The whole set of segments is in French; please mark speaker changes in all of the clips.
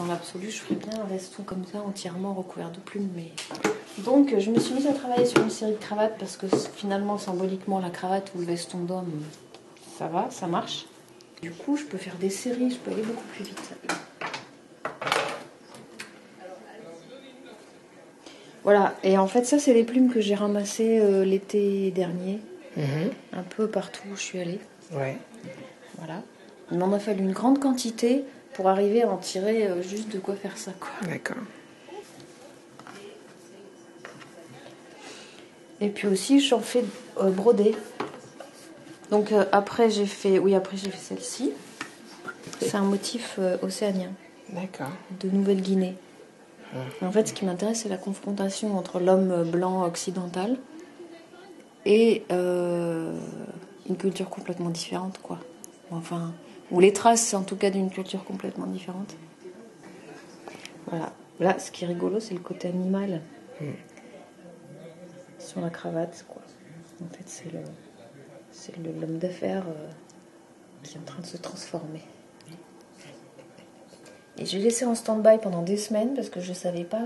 Speaker 1: dans l'absolu, je ferais bien un veston comme ça, entièrement recouvert de plumes. Mais... Donc, je me suis mise à travailler sur une série de cravates parce que finalement, symboliquement, la cravate ou le veston d'homme, ça va, ça marche. Du coup, je peux faire des séries, je peux aller beaucoup plus vite. Voilà, et en fait, ça, c'est les plumes que j'ai ramassées l'été dernier. Un peu partout où je suis allée.
Speaker 2: Ouais.
Speaker 1: Voilà. Il m'en a fallu une grande quantité pour arriver à en tirer juste de quoi faire ça, quoi.
Speaker 2: D'accord.
Speaker 1: Et puis aussi, j'en fais broder. Donc après, j'ai fait celle-ci. C'est un motif océanien.
Speaker 2: D'accord.
Speaker 1: De Nouvelle-Guinée. En fait, ce qui m'intéresse, c'est la confrontation entre l'homme blanc occidental et une culture complètement différente, quoi. Enfin, ou les traces, en tout cas, d'une culture complètement différente. Voilà. Là, ce qui est rigolo, c'est le côté animal sur la cravate, quoi. En fait, c'est l'homme d'affaires qui est en train de se transformer. Et j'ai laissé en stand-by pendant des semaines parce que je ne savais pas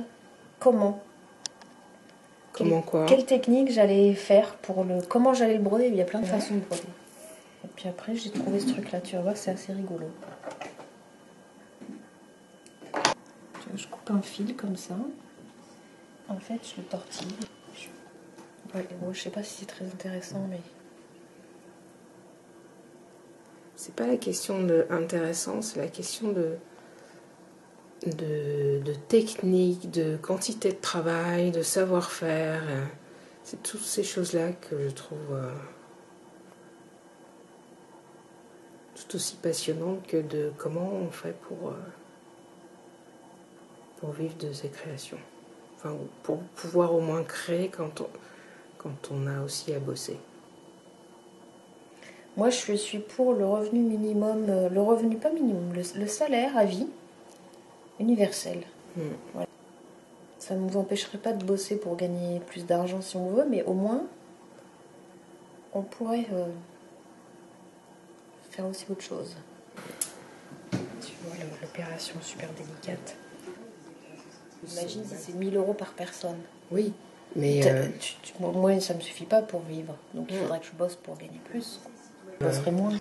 Speaker 1: comment. Quelle technique j'allais faire pour comment j'allais le broder. Il y a plein de façons de broder. Et puis après, j'ai trouvé ce truc-là. Tu vas voir, c'est assez rigolo. Tu vois, je coupe un fil comme ça. En fait, je le tortille. Ouais, bon, je sais pas si c'est très intéressant, mais...
Speaker 2: C'est pas la question de intéressant, c'est la question de technique, de quantité de travail, de savoir-faire. C'est toutes ces choses-là que je trouve tout aussi passionnantes que de comment on fait pour vivre de ses créations. Enfin, pour pouvoir au moins créer quand on a aussi à bosser.
Speaker 1: Moi, je suis pour le revenu minimum, le revenu pas minimum, le salaire à vie universel. Voilà. Ça ne nous empêcherait pas de bosser pour gagner plus d'argent si on veut, mais au moins, on pourrait faire aussi autre chose. Tu vois, l'opération super délicate. Imagine si c'est 1 000 € par personne.
Speaker 2: Oui, mais...
Speaker 1: moi, ça ne me suffit pas pour vivre. Donc, il faudrait que je bosse pour gagner plus. Je bosserai moins.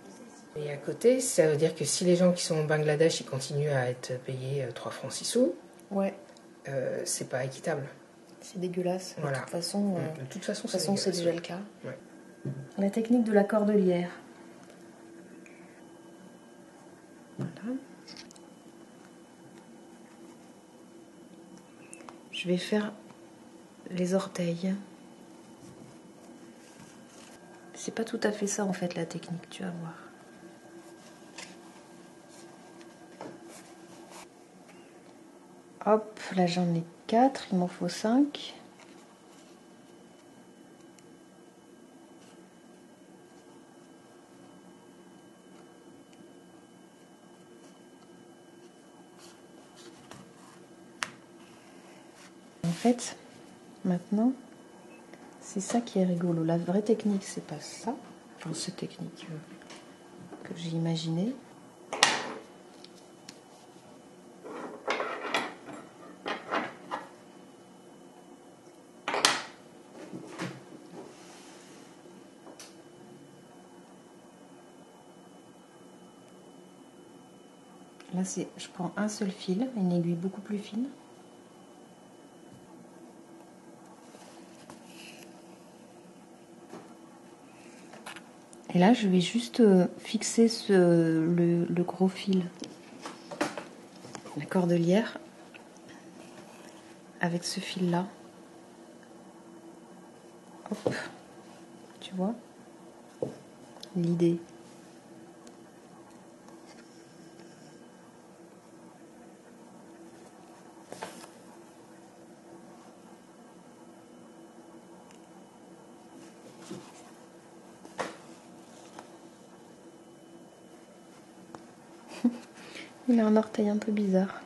Speaker 2: Et à côté, ça veut dire que si les gens qui sont au Bangladesh, ils continuent à être payés 3 francs 6 sous,
Speaker 1: ouais.
Speaker 2: C'est pas équitable.
Speaker 1: C'est dégueulasse.
Speaker 2: Voilà.
Speaker 1: De toute façon, c'est déjà le cas.
Speaker 2: Ouais.
Speaker 1: La technique de la cordelière. Voilà. Je vais faire les orteils. C'est pas tout à fait ça en fait la technique, tu vas voir. Hop, là j'en ai 4, il m'en faut 5. En fait, maintenant, c'est ça qui est rigolo. La vraie technique, c'est pas ça. Enfin, cette technique que j'ai imaginée. Là, je prends un seul fil, une aiguille beaucoup plus fine. Et là, je vais juste fixer le gros fil, la cordelière, avec ce fil-là. Hop, tu vois l'idée. Il a un orteil un peu bizarre.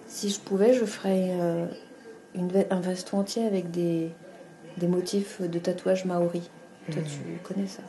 Speaker 1: Si je pouvais, je ferais un veston entier avec des motifs de tatouages maoris. Toi, tu connais ça.